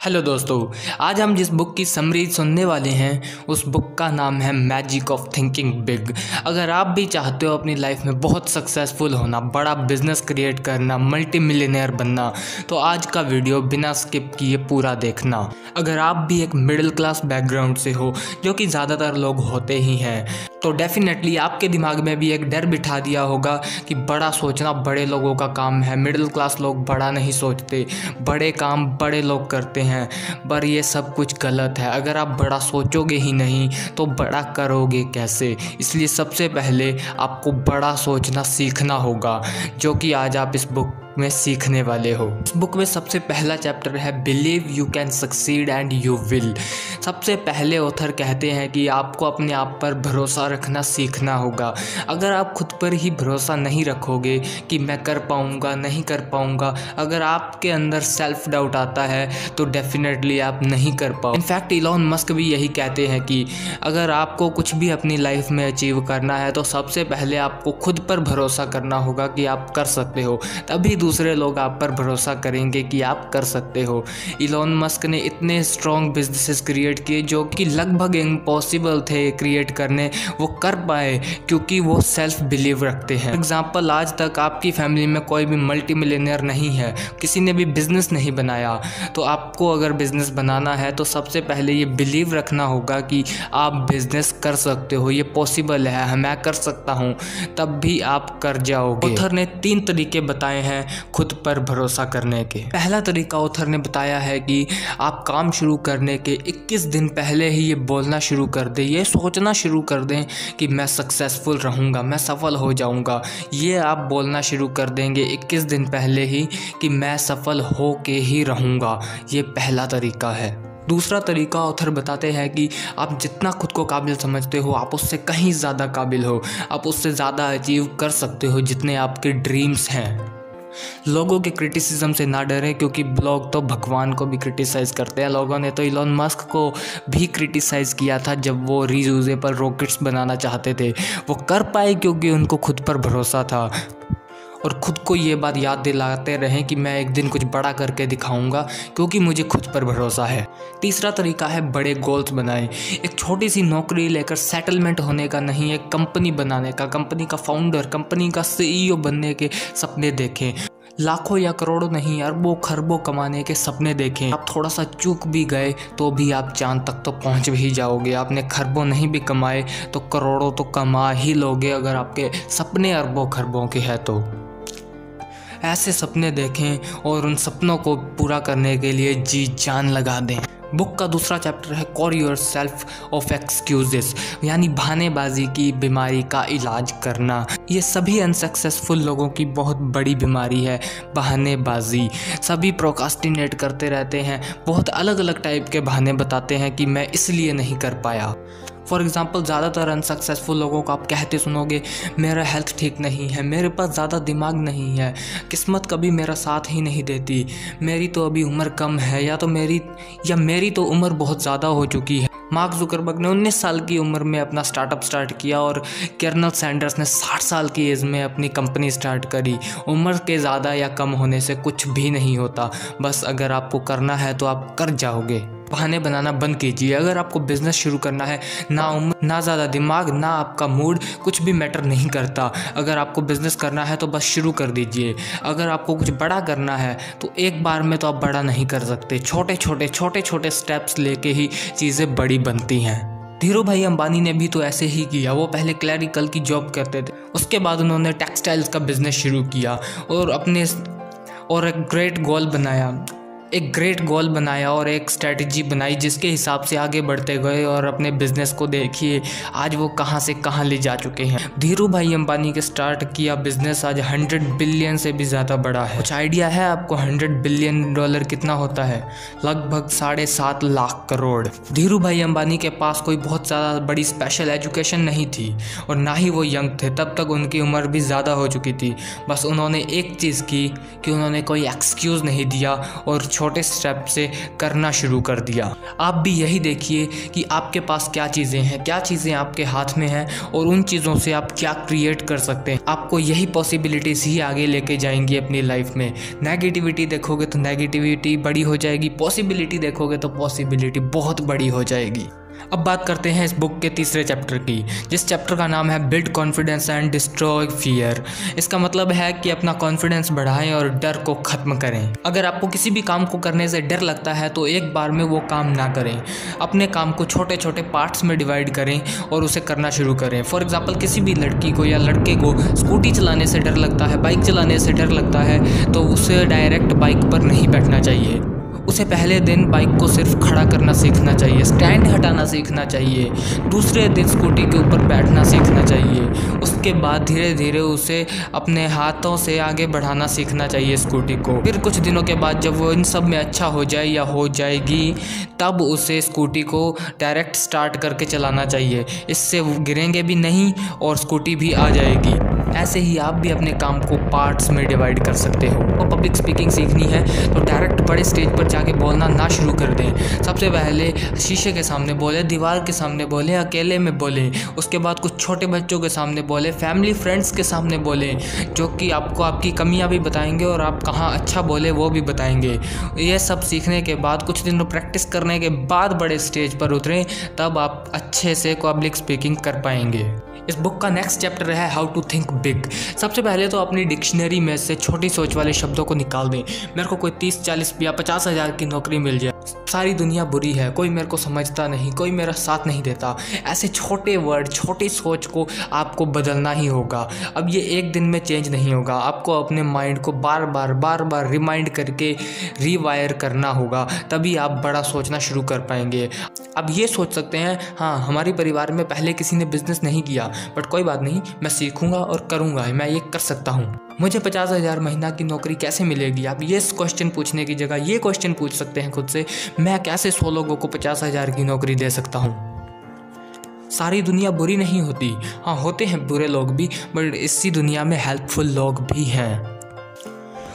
Hello दोस्तों, आज हम जिस बुक की समरी सुनने वाले हैं उस बुक का नाम है मैजिक ऑफ थिंकिंग बिग। अगर आप भी चाहते हो अपनी लाइफ में बहुत सक्सेसफुल होना, बड़ा बिजनेस क्रिएट करना, मल्टी मिलियनेयर बनना, तो आज का वीडियो बिना स्किप किए पूरा देखना। अगर आप भी एक मिडिल क्लास बैकग्राउंड से हो, जो कि ज़्यादातर लोग होते ही हैं, तो डेफिनेटली आपके दिमाग में भी एक डर बिठा दिया होगा कि बड़ा सोचना बड़े लोगों का काम है, मिडिल क्लास लोग बड़ा नहीं सोचते, बड़े काम बड़े लोग करते हैं। पर ये सब कुछ गलत है। अगर आप बड़ा सोचोगे ही नहीं तो बड़ा करोगे कैसे? इसलिए सबसे पहले आपको बड़ा सोचना सीखना होगा, जो कि आज आप इस बुक में सीखने वाले हो। इस बुक में सबसे पहला चैप्टर है believe you can succeed and you will. सबसे पहले ऑथर कहते हैं कि आपको अपने आप पर भरोसा रखना सीखना होगा। अगर आप खुद पर ही भरोसा नहीं रखोगे कि मैं कर पाऊंगा, नहीं कर पाऊंगा, अगर आपके अंदर सेल्फ डाउट आता है तो डेफिनेटली आप नहीं कर पाओ। इनफैक्ट इलॉन मस्क भी यही कहते हैं कि अगर आपको कुछ भी अपनी लाइफ में अचीव करना है तो सबसे पहले आपको खुद पर भरोसा करना होगा कि आप कर सकते हो, तभी दूसरे लोग आप पर भरोसा करेंगे कि आप कर सकते हो। इलॉन मस्क ने इतने स्ट्रॉन्ग बिजनेसेस क्रिएट किए जो कि लगभग इम्पॉसिबल थे क्रिएट करने, वो कर पाए क्योंकि वो सेल्फ बिलीव रखते हैं। एग्जाम्पल, आज तक आपकी फैमिली में कोई भी मल्टी मिलियनेयर नहीं है, किसी ने भी बिजनेस नहीं बनाया, तो आपको अगर बिजनेस बनाना है तो सबसे पहले ये बिलीव रखना होगा कि आप बिजनेस कर सकते हो, ये पॉसिबल है, मैं कर सकता हूँ, तब भी आप कर जाओगे। ऑथर ने 3 तरीके बताए हैं खुद पर भरोसा करने के। पहला तरीका ऑथर ने बताया है कि आप काम शुरू करने के 21 दिन पहले ही ये बोलना शुरू कर दें, ये सोचना शुरू कर दें कि मैं सक्सेसफुल रहूँगा, मैं सफल हो जाऊँगा। ये आप बोलना शुरू कर देंगे 21 दिन पहले ही कि मैं सफल हो के ही रहूँगा। ये पहला तरीका है। दूसरा तरीका ऑथर बताते हैं कि आप जितना खुद को काबिल समझते हो, आप उससे कहीं ज़्यादा काबिल हो, आप उससे ज़्यादा अचीव कर सकते हो जितने आपके ड्रीम्स हैं। लोगों के क्रिटिसिज्म से ना डरें, क्योंकि लोग तो भगवान को भी क्रिटिसाइज़ करते हैं। लोगों ने तो इलॉन मस्क को भी क्रिटिसाइज़ किया था जब वो रीयूजेबल रॉकेट्स बनाना चाहते थे। वो कर पाए क्योंकि उनको खुद पर भरोसा था और खुद को ये बात याद दिलाते रहें कि मैं एक दिन कुछ बड़ा करके दिखाऊंगा क्योंकि मुझे खुद पर भरोसा है। तीसरा तरीका है बड़े गोल्स बनाएं। एक छोटी सी नौकरी लेकर सेटलमेंट होने का नहीं, एक कंपनी बनाने का, कंपनी का फाउंडर, कंपनी का CEO बनने के सपने देखें। लाखों या करोड़ों नहीं, अरबों खरबों कमाने के सपने देखें। आप थोड़ा सा चूक भी गए तो भी आप चांद तक तो पहुंच भी जाओगे। आपने खरबों नहीं भी कमाए तो करोड़ों तो कमा ही लोगे, अगर आपके सपने अरबों खरबों के हैं तो। ऐसे सपने देखें और उन सपनों को पूरा करने के लिए जी जान लगा दें। बुक का दूसरा चैप्टर है cure yourself of excuses, यानी बहानेबाजी की बीमारी का इलाज करना। ये सभी अनसक्सेसफुल लोगों की बहुत बड़ी बीमारी है, बहानेबाजी। सभी प्रोकास्टिनेट करते रहते हैं, बहुत अलग अलग टाइप के बहाने बताते हैं कि मैं इसलिए नहीं कर पाया। फॉर एग्ज़ाम्पल, ज़्यादातर अनसक्सेसफुल लोगों को आप कहते सुनोगे मेरा हेल्थ ठीक नहीं है, मेरे पास ज़्यादा दिमाग नहीं है, किस्मत कभी मेरा साथ ही नहीं देती, मेरी तो अभी उम्र कम है, या मेरी तो उम्र बहुत ज़्यादा हो चुकी है। मार्क जुकरबर्ग ने 19 साल की उम्र में अपना स्टार्टअप स्टार्ट किया और कर्नल सैंडर्स ने 60 साल की एज में अपनी कंपनी स्टार्ट करी। उम्र के ज़्यादा या कम होने से कुछ भी नहीं होता, बस अगर आपको करना है तो आप कर जाओगे। बहाने बनाना बंद कीजिए। अगर आपको बिजनेस शुरू करना है, ना उम्र, ना ज़्यादा दिमाग, ना आपका मूड, कुछ भी मैटर नहीं करता। अगर आपको बिजनेस करना है तो बस शुरू कर दीजिए। अगर आपको कुछ बड़ा करना है तो एक बार में तो आप बड़ा नहीं कर सकते, छोटे छोटे स्टेप्स लेके ही चीज़ें बड़ी बनती हैं। धीरू भाई अंबानी ने भी तो ऐसे ही किया। वो पहले क्लरिकल की जॉब करते थे, उसके बाद उन्होंने टेक्सटाइल्स का बिजनेस शुरू किया और एक ग्रेट गोल बनाया और एक स्ट्रेटजी बनाई जिसके हिसाब से आगे बढ़ते गए और अपने बिजनेस को देखिए आज वो कहाँ से कहाँ ले जा चुके हैं। धीरू भाई अंबानी के स्टार्ट किया बिजनेस आज 100 बिलियन से भी ज़्यादा बड़ा है। कुछ आइडिया है आपको 100 बिलियन डॉलर कितना होता है? लगभग 7.5 लाख करोड़। धीरू भाई अंबानी के पास कोई बहुत ज़्यादा बड़ी स्पेशल एजुकेशन नहीं थी और ना ही वो यंग थे, तब तक उनकी उम्र भी ज़्यादा हो चुकी थी। बस उन्होंने एक चीज़ की कि उन्होंने कोई एक्सक्यूज़ नहीं दिया और छोटे स्टेप से करना शुरू कर दिया। आप भी यही देखिए कि आपके पास क्या चीज़ें हैं, क्या चीज़ें आपके हाथ में हैं और उन चीज़ों से आप क्या क्रिएट कर सकते हैं। आपको यही पॉसिबिलिटीज़ ही आगे लेके जाएंगी अपनी लाइफ में। नेगेटिविटी देखोगे तो नेगेटिविटी बड़ी हो जाएगी, पॉसिबिलिटी देखोगे तो पॉसिबिलिटी बहुत बड़ी हो जाएगी। अब बात करते हैं इस बुक के तीसरे चैप्टर की, जिस चैप्टर का नाम है build confidence and destroy fear. इसका मतलब है कि अपना कॉन्फिडेंस बढ़ाएं और डर को ख़त्म करें। अगर आपको किसी भी काम को करने से डर लगता है तो एक बार में वो काम ना करें। अपने काम को छोटे छोटे पार्ट्स में डिवाइड करें और उसे करना शुरू करें। फॉर एग्जाम्पल, किसी भी लड़की को या लड़के को स्कूटी चलाने से डर लगता है, बाइक चलाने से डर लगता है, तो उसे डायरेक्ट बाइक पर नहीं बैठना चाहिए। उसे पहले दिन बाइक को सिर्फ खड़ा करना सीखना चाहिए, स्टैंड हटाना सीखना चाहिए। दूसरे दिन स्कूटी के ऊपर बैठना सीखना चाहिए। उसके बाद धीरे धीरे उसे अपने हाथों से आगे बढ़ाना सीखना चाहिए स्कूटी को। फिर कुछ दिनों के बाद जब वो इन सब में अच्छा हो जाए या हो जाएगी, तब उसे स्कूटी को डायरेक्ट स्टार्ट करके चलाना चाहिए। इससे वो गिरेंगे भी नहीं और स्कूटी भी आ जाएगी। ऐसे ही आप भी अपने काम को पार्ट्स में डिवाइड कर सकते हो। तो पब्लिक स्पीकिंग सीखनी है तो डायरेक्ट बड़े स्टेज पर जाके बोलना ना शुरू कर दें। सबसे पहले शीशे के सामने बोले, दीवार के सामने बोले, अकेले में बोले। उसके बाद कुछ छोटे बच्चों के सामने बोले, फैमिली फ्रेंड्स के सामने बोले, जो कि आपको आपकी कमियां भी बताएंगे और आप कहाँ अच्छा बोले वो भी बताएंगे। ये सब सीखने के बाद कुछ दिनों प्रैक्टिस करने के बाद बड़े स्टेज पर उतरें, तब आप अच्छे से पब्लिक स्पीकिंग कर पाएंगे। इस बुक का नेक्स्ट चैप्टर है हाउ टू थिंक बिग। सबसे पहले तो अपनी डिक्शनरी में से छोटी सोच वाले शब्दों को निकाल दें। मेरे को कोई 30, 40 या 50 हज़ार की नौकरी मिल जाए, सारी दुनिया बुरी है, कोई मेरे को समझता नहीं, कोई मेरा साथ नहीं देता, ऐसे छोटे वर्ड, छोटी सोच को आपको बदलना ही होगा। अब ये एक दिन में चेंज नहीं होगा। आपको अपने माइंड को बार बार रिमाइंड करके रीवायर करना होगा, तभी आप बड़ा सोचना शुरू कर पाएंगे। अब ये सोच सकते हैं, हाँ हमारे परिवार में पहले किसी ने बिजनेस नहीं किया, बट कोई बात नहीं, मैं सीखूंगा और करूंगा, मैं ये कर सकता हूँ। मुझे 50,000 महीना की नौकरी कैसे मिलेगी? आप ये क्वेश्चन पूछने की जगह ये क्वेश्चन पूछ सकते हैं खुद से, मैं कैसे 100 लोगों को 50,000 की नौकरी दे सकता हूँ? सारी दुनिया बुरी नहीं होती, हाँ होते हैं बुरे लोग भी, बट इसी दुनिया में हेल्पफुल लोग भी हैं।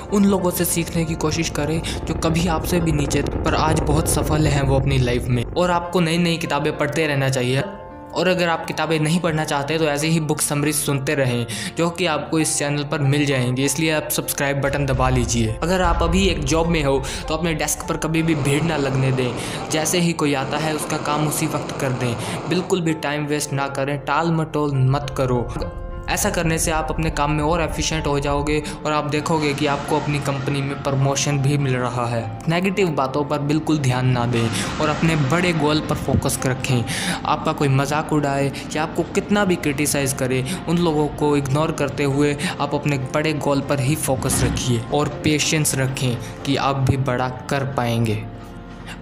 उन लोगों से सीखने की कोशिश करें जो कभी आपसे भी नीचे पर आज बहुत सफल हैं वो अपनी लाइफ में। और आपको नई नई किताबें पढ़ते रहना चाहिए। और अगर आप किताबें नहीं पढ़ना चाहते तो ऐसे ही बुक समरी सुनते रहें, जो कि आपको इस चैनल पर मिल जाएंगी। इसलिए आप सब्सक्राइब बटन दबा लीजिए। अगर आप अभी एक जॉब में हो तो अपने डेस्क पर कभी भी भीड़ ना लगने दें। जैसे ही कोई आता है उसका काम उसी वक्त कर दें। बिल्कुल भी टाइम वेस्ट ना करें, टाल मटोल मत करो। ऐसा करने से आप अपने काम में और एफिशिएंट हो जाओगे और आप देखोगे कि आपको अपनी कंपनी में प्रमोशन भी मिल रहा है। नेगेटिव बातों पर बिल्कुल ध्यान ना दें और अपने बड़े गोल पर फोकस रखें। आपका कोई मजाक उड़ाए या आपको कितना भी क्रिटिसाइज़ करे, उन लोगों को इग्नोर करते हुए आप अपने बड़े गोल पर ही फोकस रखिए और पेशेंस रखें कि आप भी बड़ा कर पाएंगे।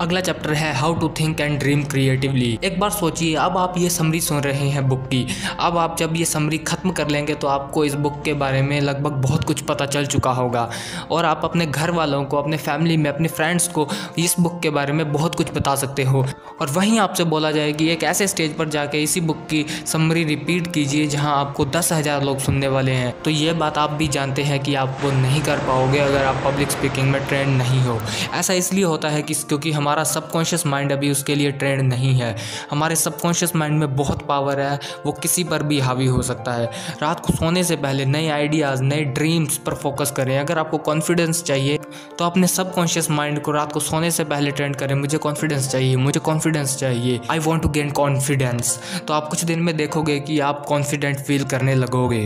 अगला चैप्टर है how to think and dream creatively. एक बार सोचिए, अब आप ये समरी सुन रहे हैं बुक की, अब आप जब ये समरी ख़त्म कर लेंगे तो आपको इस बुक के बारे में लगभग बहुत कुछ पता चल चुका होगा और आप अपने घर वालों को, अपने फैमिली में, अपने फ्रेंड्स को इस बुक के बारे में बहुत कुछ बता सकते हो। और वहीं आपसे बोला जाए कि एक ऐसे स्टेज पर जाके इसी बुक की समरी रिपीट कीजिए जहाँ आपको 10,000 लोग सुनने वाले हैं, तो ये बात आप भी जानते हैं कि आप वो नहीं कर पाओगे अगर आप पब्लिक स्पीकिंग में ट्रेंड नहीं हो। ऐसा इसलिए होता है क्योंकि हमारा सबकॉन्शियस माइंड अभी उसके लिए ट्रेंड नहीं है। हमारे सबकॉन्शियस माइंड में बहुत पावर है, वो किसी पर भी हावी हो सकता है। रात को सोने से पहले नए आइडियाज़, नए ड्रीम्स पर फोकस करें। अगर आपको कॉन्फिडेंस चाहिए तो अपने सबकॉन्शियस माइंड को रात को सोने से पहले ट्रेंड करें, मुझे कॉन्फिडेंस चाहिए, मुझे कॉन्फिडेंस चाहिए, I want to gain confidence. तो आप कुछ दिन में देखोगे कि आप कॉन्फिडेंट फील करने लगोगे।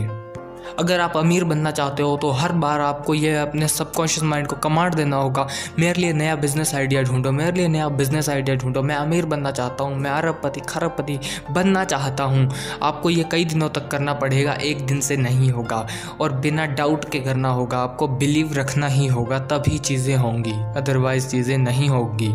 अगर आप अमीर बनना चाहते हो तो हर बार आपको ये अपने सबकॉन्शियस माइंड को कमांड देना होगा, मेरे लिए नया बिजनेस आइडिया ढूंढो, मेरे लिए नया बिजनेस आइडिया ढूंढो, मैं अमीर बनना चाहता हूँ, मैं अरबपति खरबपति बनना चाहता हूँ। आपको ये कई दिनों तक करना पड़ेगा, एक दिन से नहीं होगा और बिना डाउट के करना होगा। आपको बिलीव रखना ही होगा, तभी चीज़ें होंगी, अदरवाइज चीज़ें नहीं होंगी।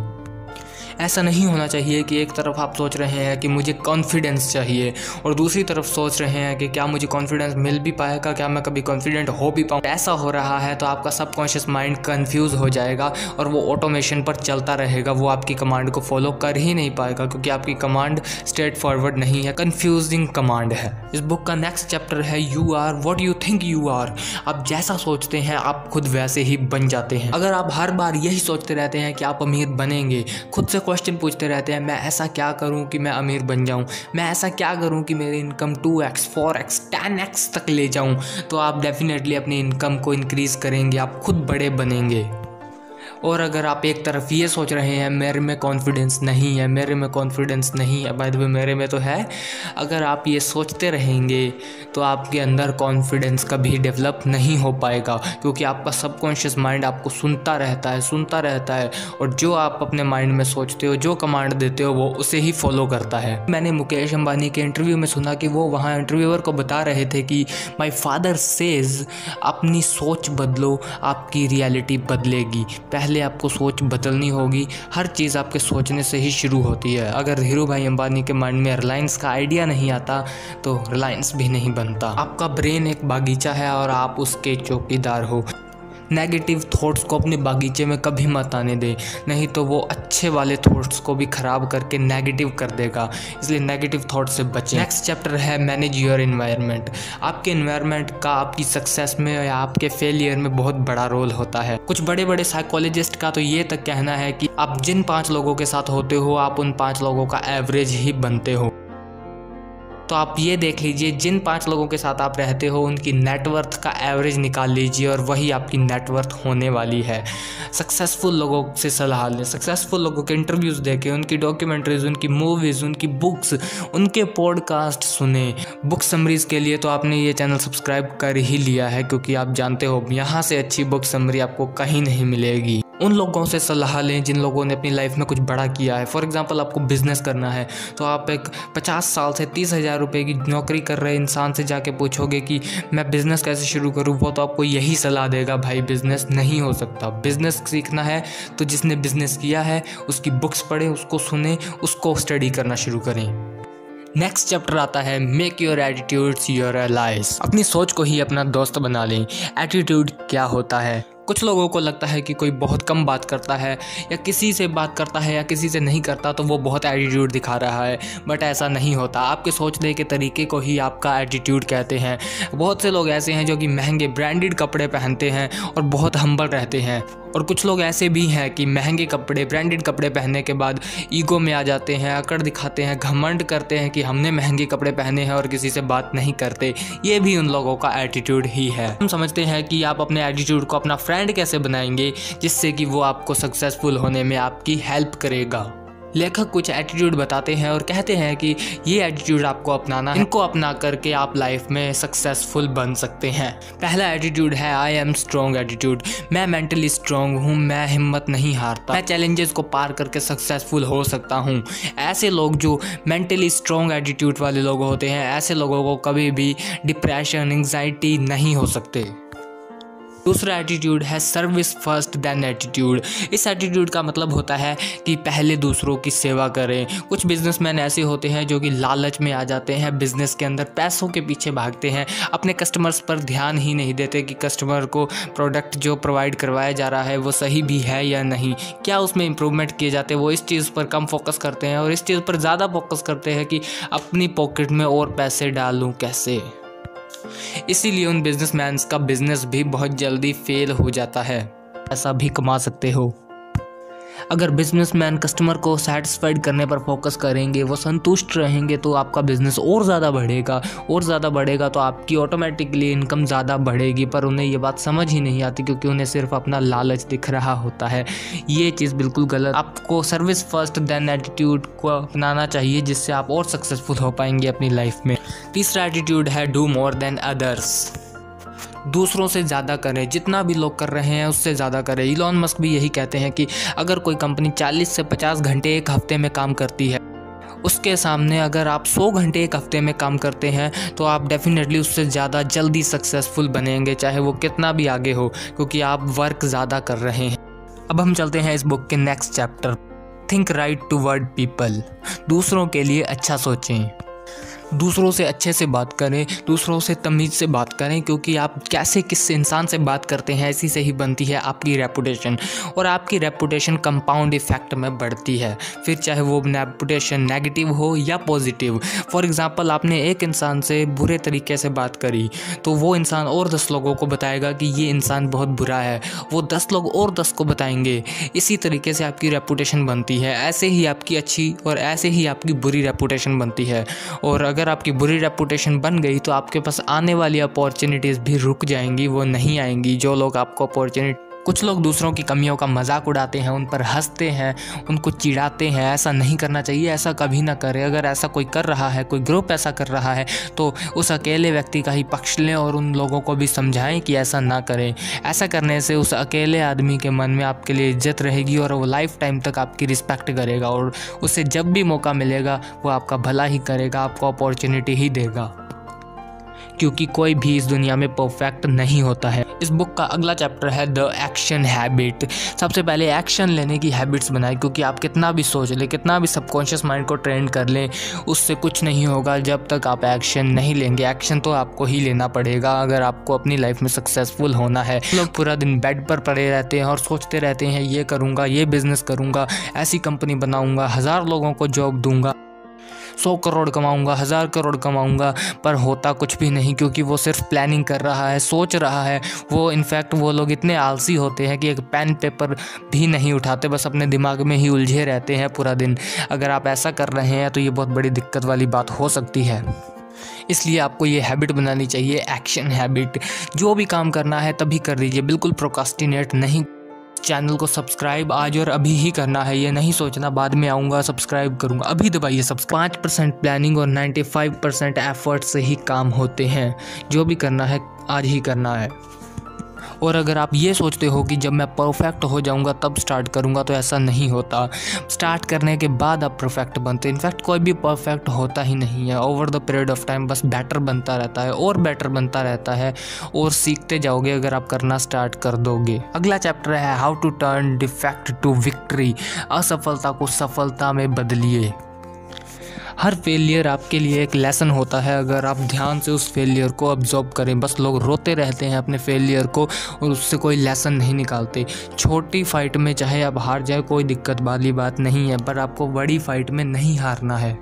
ऐसा नहीं होना चाहिए कि एक तरफ आप सोच रहे हैं कि मुझे कॉन्फिडेंस चाहिए और दूसरी तरफ सोच रहे हैं कि क्या मुझे कॉन्फिडेंस मिल भी पाएगा, क्या मैं कभी कॉन्फिडेंट हो भी पाऊँ। ऐसा हो रहा है तो आपका सबकॉन्शियस माइंड कंफ्यूज हो जाएगा और वो ऑटोमेशन पर चलता रहेगा, वो आपकी कमांड को फॉलो कर ही नहीं पाएगा क्योंकि आपकी कमांड स्ट्रेट फॉरवर्ड नहीं है, कंफ्यूजिंग कमांड है। इस बुक का नेक्स्ट चैप्टर है you are what you think you are. आप जैसा सोचते हैं आप खुद वैसे ही बन जाते हैं। अगर आप हर बार यही सोचते रहते हैं कि आप अमीर बनेंगे, खुद से क्वेश्चन पूछते रहते हैं मैं ऐसा क्या करूं कि मैं अमीर बन जाऊं, मैं ऐसा क्या करूं कि मेरी इनकम 2x 4x 10x तक ले जाऊं, तो आप डेफिनेटली अपनी इनकम को इंक्रीज़ करेंगे, आप खुद बड़े बनेंगे। और अगर आप एक तरफ ये सोच रहे हैं मेरे में कॉन्फिडेंस नहीं है, मेरे में कॉन्फिडेंस नहीं है, बाय द वे मेरे में तो है, अगर आप ये सोचते रहेंगे तो आपके अंदर कॉन्फिडेंस कभी डेवलप नहीं हो पाएगा क्योंकि आपका सबकॉन्शियस माइंड आपको सुनता रहता है और जो आप अपने माइंड में सोचते हो, जो कमांड देते हो, वो उसे ही फॉलो करता है। मैंने मुकेश अंबानी के इंटरव्यू में सुना कि वो वहाँ इंटरव्यूअर को बता रहे थे कि माय फादर सेज अपनी सोच बदलो, आपकी रियलिटी बदलेगी। पहले आपको सोच बदलनी होगी, हर चीज़ आपके सोचने से ही शुरू होती है। अगर धीरू भाई अंबानी के माइंड में रिलायंस का आइडिया नहीं आता तो रिलायंस भी नहीं बनता। आपका ब्रेन एक बागीचा है और आप उसके चौकीदार हो। नेगेटिव थॉट्स को अपने बागीचे में कभी मत आने दें, नहीं तो वो अच्छे वाले थॉट्स को भी ख़राब करके नेगेटिव कर देगा, इसलिए नेगेटिव थॉट से बचें। नेक्स्ट चैप्टर है मैनेज योर एनवायरनमेंट। आपके एनवायरनमेंट का आपकी सक्सेस में या आपके फेलियर में बहुत बड़ा रोल होता है। कुछ बड़े बड़े साइकोलॉजिस्ट का तो ये तक कहना है कि आप जिन 5 लोगों के साथ होते हो आप उन 5 लोगों का एवरेज ही बनते हो। तो आप ये देख लीजिए जिन 5 लोगों के साथ आप रहते हो उनकी नेटवर्थ का एवरेज निकाल लीजिए और वही आपकी नेटवर्थ होने वाली है। सक्सेसफुल लोगों से सलाह लें, सक्सेसफुल लोगों के इंटरव्यूज़ देखें, उनकी डॉक्यूमेंट्रीज, उनकी मूवीज़, उनकी बुक्स, उनके पॉडकास्ट सुने। बुक समरीज़ के लिए तो आपने ये चैनल सब्सक्राइब कर ही लिया है क्योंकि आप जानते हो यहाँ से अच्छी बुक समरी आपको कहीं नहीं मिलेगी। उन लोगों से सलाह लें जिन लोगों ने अपनी लाइफ में कुछ बड़ा किया है। फॉर एग्जांपल आपको बिज़नेस करना है तो आप एक 50 साल से 30,000 रुपये की नौकरी कर रहे इंसान से जाके पूछोगे कि मैं बिज़नेस कैसे शुरू करूँ, वो तो आपको यही सलाह देगा भाई बिज़नेस नहीं हो सकता। बिज़नेस सीखना है तो जिसने बिज़नेस किया है उसकी बुक्स पढ़ें, उसको सुने, उसको स्टडी करना शुरू करें। नेक्स्ट चैप्टर आता है make your attitudes your allies. अपनी सोच को ही अपना दोस्त बना लें। एटीट्यूड क्या होता है? कुछ लोगों को लगता है कि कोई बहुत कम बात करता है या किसी से बात करता है या किसी से नहीं करता तो वो बहुत एटीट्यूड दिखा रहा है, बट ऐसा नहीं होता। आपके सोचने के तरीके को ही आपका एटीट्यूड कहते हैं। बहुत से लोग ऐसे हैं जो कि महंगे ब्रांडेड कपड़े पहनते हैं और बहुत हम्बल रहते हैं, और कुछ लोग ऐसे भी हैं कि महंगे कपड़े ब्रांडेड कपड़े पहनने के बाद ईगो में आ जाते हैं, अकड़ दिखाते हैं, घमंड करते हैं कि हमने महंगे कपड़े पहने हैं और किसी से बात नहीं करते। ये भी उन लोगों का एटीट्यूड ही है। हम समझते हैं कि आप अपने एटीट्यूड को अपना फ्रेंड कैसे बनाएंगे जिससे कि वो आपको सक्सेसफुल होने में आपकी हेल्प करेगा। लेखक कुछ एटीट्यूड बताते हैं और कहते हैं कि ये एटीट्यूड आपको अपनाना है, इनको अपना करके आप लाइफ में सक्सेसफुल बन सकते हैं। पहला एटीट्यूड है आई एम स्ट्रॉन्ग एटीट्यूड। मैं मेंटली स्ट्रॉन्ग हूँ, मैं हिम्मत नहीं हारता, मैं चैलेंजेस को पार करके सक्सेसफुल हो सकता हूँ। ऐसे लोग जो मेंटली स्ट्रॉन्ग एटीट्यूड वाले लोग होते हैं, ऐसे लोगों को कभी भी डिप्रेशन, एंग्जाइटी नहीं हो सकते। दूसरा एटीट्यूड है सर्विस फर्स्ट देन एटीट्यूड। इस एटीट्यूड का मतलब होता है कि पहले दूसरों की सेवा करें। कुछ बिजनेसमैन ऐसे होते हैं जो कि लालच में आ जाते हैं, बिजनेस के अंदर पैसों के पीछे भागते हैं, अपने कस्टमर्स पर ध्यान ही नहीं देते कि कस्टमर को प्रोडक्ट जो प्रोवाइड करवाया जा रहा है वो सही भी है या नहीं, क्या उसमें इंप्रूवमेंट किए जाते हैं। वो इस चीज़ पर कम फोकस करते हैं और इस चीज़ पर ज़्यादा फोकस करते हैं कि अपनी पॉकेट में और पैसे डालूं कैसे। इसीलिए उन बिजनेसमैन्स का बिजनेस भी बहुत जल्दी फेल हो जाता है। ऐसा भी कमा सकते हो अगर बिजनेसमैन कस्टमर को सेटिस्फाइड करने पर फोकस करेंगे, वो संतुष्ट रहेंगे तो आपका बिजनेस और ज़्यादा बढ़ेगा तो आपकी ऑटोमेटिकली इनकम ज़्यादा बढ़ेगी। पर उन्हें ये बात समझ ही नहीं आती क्योंकि उन्हें सिर्फ अपना लालच दिख रहा होता है। ये चीज़ बिल्कुल गलत। आपको सर्विस फर्स्ट देन एटीट्यूड को अपनाना चाहिए जिससे आप और सक्सेसफुल हो पाएंगे अपनी लाइफ में। तीसरा एटीट्यूड है डू मोर देन अदर्स। दूसरों से ज़्यादा करें, जितना भी लोग कर रहे हैं उससे ज़्यादा करें। इलॉन मस्क भी यही कहते हैं कि अगर कोई कंपनी 40 से 50 घंटे एक हफ्ते में काम करती है, उसके सामने अगर आप 100 घंटे एक हफ्ते में काम करते हैं तो आप डेफिनेटली उससे ज़्यादा जल्दी सक्सेसफुल बनेंगे, चाहे वो कितना भी आगे हो, क्योंकि आप वर्क ज़्यादा कर रहे हैं। अब हम चलते हैं इस बुक के next chapter. Think right toward people, दूसरों के लिए अच्छा सोचें, दूसरों से अच्छे से बात करें, दूसरों से तमीज़ से बात करें, क्योंकि आप कैसे किस इंसान से बात करते हैं इसी से ही बनती है आपकी रेपुटेशन, और आपकी रेपुटेशन कंपाउंड इफेक्ट में बढ़ती है, फिर चाहे वो रेपुटेशन नेगेटिव हो या पॉजिटिव। फॉर एग्जांपल, आपने एक इंसान से बुरे तरीके से बात करी तो वो इंसान और 10 लोगों को बताएगा कि ये इंसान बहुत बुरा है, वो 10 लोग और 10 को बताएंगे। इसी तरीके से आपकी रेपुटेशन बनती है, ऐसे ही आपकी अच्छी और ऐसे ही आपकी बुरी रेपुटेशन बनती है। और अगर आपकी बुरी रेपुटेशन बन गई तो आपके पास आने वाली अपॉर्चुनिटीज़ भी रुक जाएंगी, वो नहीं आएंगी। जो लोग आपको कुछ लोग दूसरों की कमियों का मजाक उड़ाते हैं, उन पर हंसते हैं, उनको चिढ़ाते हैं। ऐसा नहीं करना चाहिए, ऐसा कभी ना करें। अगर ऐसा कोई कर रहा है, कोई ग्रुप ऐसा कर रहा है, तो उस अकेले व्यक्ति का ही पक्ष लें और उन लोगों को भी समझाएं कि ऐसा ना करें। ऐसा करने से उस अकेले आदमी के मन में आपके लिए इज्जत रहेगी और वो लाइफ टाइम तक आपकी रिस्पेक्ट करेगा, और उसे जब भी मौका मिलेगा वो आपका भला ही करेगा, आपको अपॉर्चुनिटी ही देगा, क्योंकि कोई भी इस दुनिया में परफेक्ट नहीं होता है। इस बुक का अगला चैप्टर है द एक्शन हैबिट। सबसे पहले एक्शन लेने की हैबिट्स बनाएं, क्योंकि आप कितना भी सोच लें, कितना भी सबकॉन्शियस माइंड को ट्रेन कर लें, उससे कुछ नहीं होगा जब तक आप एक्शन नहीं लेंगे। एक्शन तो आपको ही लेना पड़ेगा अगर आपको अपनी लाइफ में सक्सेसफुल होना है। लोग पूरा दिन बेड पर पड़े रहते हैं और सोचते रहते हैं ये करूँगा, ये बिजनेस करूँगा, ऐसी कंपनी बनाऊँगा, 1000 लोगों को जॉब दूंगा, 100 करोड़ कमाऊंगा, 1000 करोड़ कमाऊंगा, पर होता कुछ भी नहीं, क्योंकि वो सिर्फ प्लानिंग कर रहा है, सोच रहा है। वो इनफैक्ट वो लोग इतने आलसी होते हैं कि एक पेन पेपर भी नहीं उठाते, बस अपने दिमाग में ही उलझे रहते हैं पूरा दिन। अगर आप ऐसा कर रहे हैं तो ये बहुत बड़ी दिक्कत वाली बात हो सकती है। इसलिए आपको ये हैबिट बनानी चाहिए, एक्शन हैबिट। जो भी काम करना है तभी कर दीजिए, बिल्कुल प्रोक्रास्टिनेट नहीं। चैनल को सब्सक्राइब आज और अभी ही करना है, ये नहीं सोचना बाद में आऊँगा सब्सक्राइब करूँगा, अभी दबाइए सब्सक्राइब। 5% प्लानिंग और 95% एफर्ट से ही काम होते हैं। जो भी करना है आज ही करना है। और अगर आप ये सोचते हो कि जब मैं परफेक्ट हो जाऊंगा तब स्टार्ट करूंगा, तो ऐसा नहीं होता। स्टार्ट करने के बाद आप परफेक्ट बनते। इनफैक्ट कोई भी परफेक्ट होता ही नहीं है। Over the period of time बस बेटर बनता रहता है और बेटर बनता रहता है, और सीखते जाओगे अगर आप करना स्टार्ट कर दोगे। अगला चैप्टर है how to turn defect to victory. असफलता को सफलता में बदलिए। हर फेलियर आपके लिए एक लेसन होता है, अगर आप ध्यान से उस फेलियर को ऑब्जर्व करें। बस लोग रोते रहते हैं अपने फेलियर को और उससे कोई लेसन नहीं निकालते। छोटी फाइट में चाहे आप हार जाए कोई दिक्कत वाली बात नहीं है, पर आपको बड़ी फाइट में नहीं हारना है।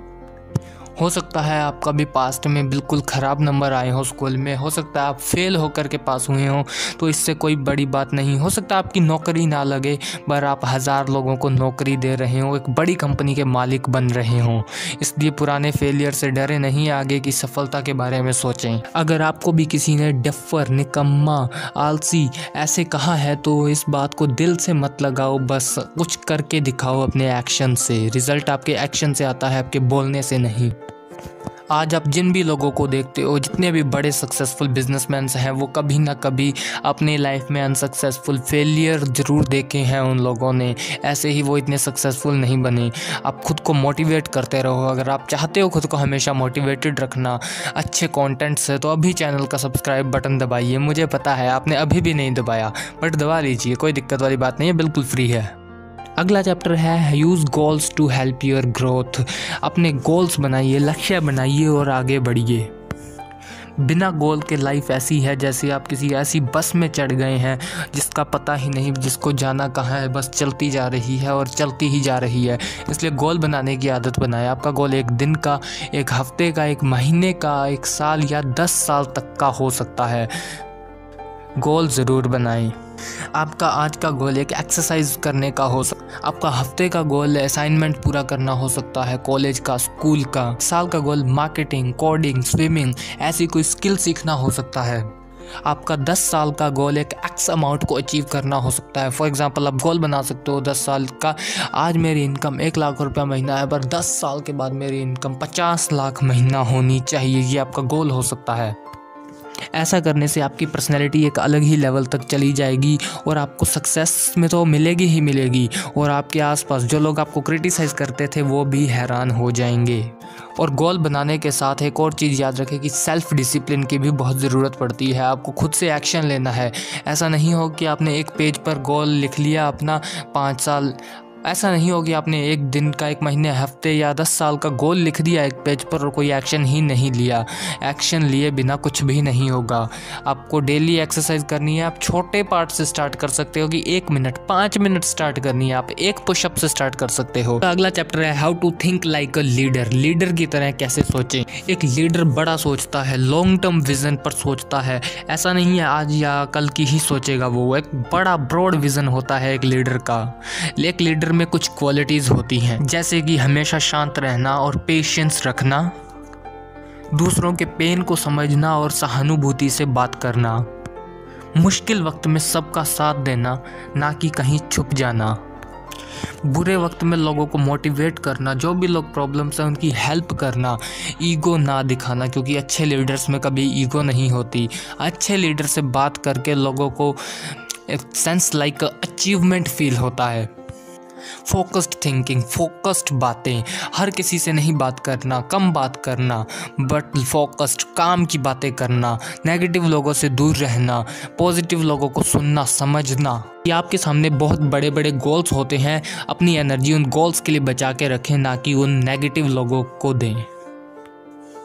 हो सकता है आपका भी पास्ट में बिल्कुल ख़राब नंबर आए हो स्कूल में, हो सकता है आप फेल होकर के पास हुए हो, तो इससे कोई बड़ी बात नहीं। हो सकता है आपकी नौकरी ना लगे, पर आप 1000 लोगों को नौकरी दे रहे हो, एक बड़ी कंपनी के मालिक बन रहे हो। इसलिए पुराने फेलियर से डरे नहीं, आगे की सफलता के बारे में सोचें। अगर आपको भी किसी ने डफर, निकम्मा, आलसी ऐसे कहा है तो इस बात को दिल से मत लगाओ, बस कुछ करके दिखाओ अपने एक्शन से। रिजल्ट आपके एक्शन से आता है, आपके बोलने से नहीं। आज आप जिन भी लोगों को देखते हो, जितने भी बड़े सक्सेसफुल बिजनेसमैन हैं, वो कभी ना कभी अपनी लाइफ में अनसक्सेसफुल फेलियर ज़रूर देखे हैं उन लोगों ने, ऐसे ही वो इतने सक्सेसफुल नहीं बने। आप खुद को मोटिवेट करते रहो। अगर आप चाहते हो खुद को हमेशा मोटिवेटेड रखना अच्छे कंटेंट से, तो अभी चैनल का सब्सक्राइब बटन दबाइए। मुझे पता है आपने अभी भी नहीं दबाया, बट दबा लीजिए, कोई दिक्कत वाली बात नहीं है, बिल्कुल फ्री है। अगला चैप्टर है use goals to help your growth. अपने गोल्स बनाइए, लक्ष्य बनाइए और आगे बढ़िए। बिना गोल के लाइफ ऐसी है जैसे आप किसी ऐसी बस में चढ़ गए हैं जिसका पता ही नहीं जिसको जाना कहाँ है, बस चलती जा रही है और चलती ही जा रही है। इसलिए गोल बनाने की आदत बनाएं। आपका गोल एक दिन का, एक हफ्ते का, एक महीने का, एक साल या 10 साल तक का हो सकता है। गोल ज़रूर बनाएं। आपका आज का गोल एक एक्सरसाइज करने का हो सकता है, आपका हफ्ते का गोल असाइनमेंट पूरा करना हो सकता है, कॉलेज का, स्कूल का। साल का गोल मार्केटिंग, कोडिंग, स्विमिंग ऐसी कोई स्किल सीखना हो सकता है। आपका 10 साल का गोल एक एक्स अमाउंट को अचीव करना हो सकता है। फॉर एग्जांपल आप गोल बना सकते हो 10 साल का, आज मेरी इनकम 1 लाख रुपया महीना है, पर 10 साल के बाद मेरी इनकम 50 लाख महीना होनी चाहिए। ये आपका गोल हो सकता है। ऐसा करने से आपकी पर्सनैलिटी एक अलग ही लेवल तक चली जाएगी और आपको सक्सेस में तो मिलेगी ही मिलेगी, और आपके आसपास जो लोग आपको क्रिटिसाइज़ करते थे वो भी हैरान हो जाएंगे। और गोल बनाने के साथ एक और चीज़ याद रखें कि सेल्फ डिसिप्लिन की भी बहुत ज़रूरत पड़ती है। आपको खुद से एक्शन लेना है। ऐसा नहीं हो कि आपने एक पेज पर गोल लिख लिया अपना 5 साल, ऐसा नहीं हो कि आपने एक दिन का, एक महीने, हफ्ते या 10 साल का गोल लिख दिया एक पेज पर और कोई एक्शन ही नहीं लिया। एक्शन लिए बिना कुछ भी नहीं होगा। आपको डेली एक्सरसाइज करनी है। आप छोटे पार्ट से स्टार्ट कर सकते हो कि 1 मिनट, 5 मिनट स्टार्ट करनी है। आप एक पुशअप से स्टार्ट कर सकते हो। अगला चैप्टर है how to think like a leader. Leader की तरह कैसे सोचें। एक लीडर बड़ा सोचता है, लॉन्ग टर्म विजन पर सोचता है। ऐसा नहीं है आज या कल की ही सोचेगा वो। एक बड़ा ब्रॉड विजन होता है एक लीडर का। एक लीडर में कुछ क्वालिटीज होती हैं, जैसे कि हमेशा शांत रहना और पेशेंस रखना, दूसरों के पेन को समझना और सहानुभूति से बात करना, मुश्किल वक्त में सबका साथ देना, ना कि कहीं छुप जाना, बुरे वक्त में लोगों को मोटिवेट करना, जो भी लोग प्रॉब्लम्स हैं उनकी हेल्प करना, ईगो ना दिखाना, क्योंकि अच्छे लीडर्स में कभी ईगो नहीं होती। अच्छे लीडर से बात करके लोगों को एक सेंस लाइक अचीवमेंट फील होता है। फोकस्ड थिंकिंग, फोकस्ड बातें, हर किसी से नहीं बात करना, कम बात करना, बट फोकस्ड काम की बातें करना, नेगेटिव लोगों से दूर रहना, पॉजिटिव लोगों को सुनना, समझना। कि आपके सामने बहुत बड़े बड़े गोल्स होते हैं, अपनी एनर्जी उन गोल्स के लिए बचा के रखें, ना कि उन नेगेटिव लोगों को दें,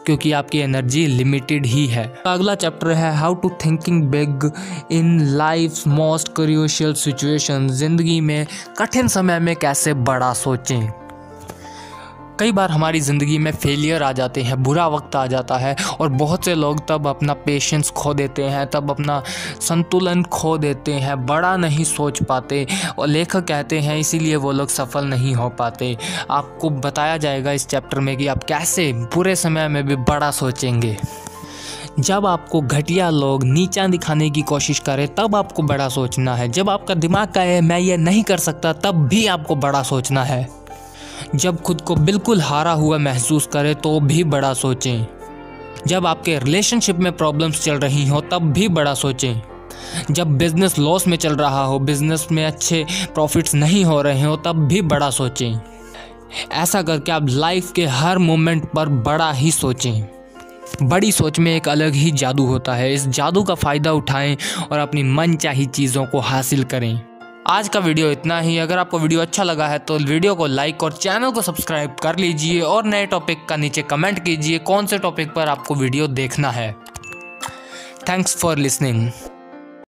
क्योंकि आपकी एनर्जी लिमिटेड ही है। अगला चैप्टर है how to thinking big in life most crucial situation. जिंदगी में कठिन समय में कैसे बड़ा सोचें। कई बार हमारी ज़िंदगी में फेलियर आ जाते हैं, बुरा वक्त आ जाता है और बहुत से लोग तब अपना पेशेंस खो देते हैं, तब अपना संतुलन खो देते हैं, बड़ा नहीं सोच पाते और लेखक कहते हैं इसीलिए वो लोग सफल नहीं हो पाते। आपको बताया जाएगा इस चैप्टर में कि आप कैसे बुरे समय में भी बड़ा सोचेंगे। जब आपको घटिया लोग नीचा दिखाने की कोशिश करें तब आपको बड़ा सोचना है। जब आपका दिमाग कहे मैं ये नहीं कर सकता तब भी आपको बड़ा सोचना है। जब खुद को बिल्कुल हारा हुआ महसूस करें तो भी बड़ा सोचें। जब आपके रिलेशनशिप में प्रॉब्लम्स चल रही हो तब भी बड़ा सोचें। जब बिजनेस लॉस में चल रहा हो, बिजनेस में अच्छे प्रॉफिट्स नहीं हो रहे हो तब भी बड़ा सोचें। ऐसा करके आप लाइफ के हर मोमेंट पर बड़ा ही सोचें। बड़ी सोच में एक अलग ही जादू होता है। इस जादू का फ़ायदा उठाएं और अपनी मनचाही चीज़ों को हासिल करें। आज का वीडियो इतना ही। अगर आपको वीडियो अच्छा लगा है तो वीडियो को लाइक और चैनल को सब्सक्राइब कर लीजिए और नए टॉपिक का नीचे कमेंट कीजिए कौन से टॉपिक पर आपको वीडियो देखना है। Thanks for listening.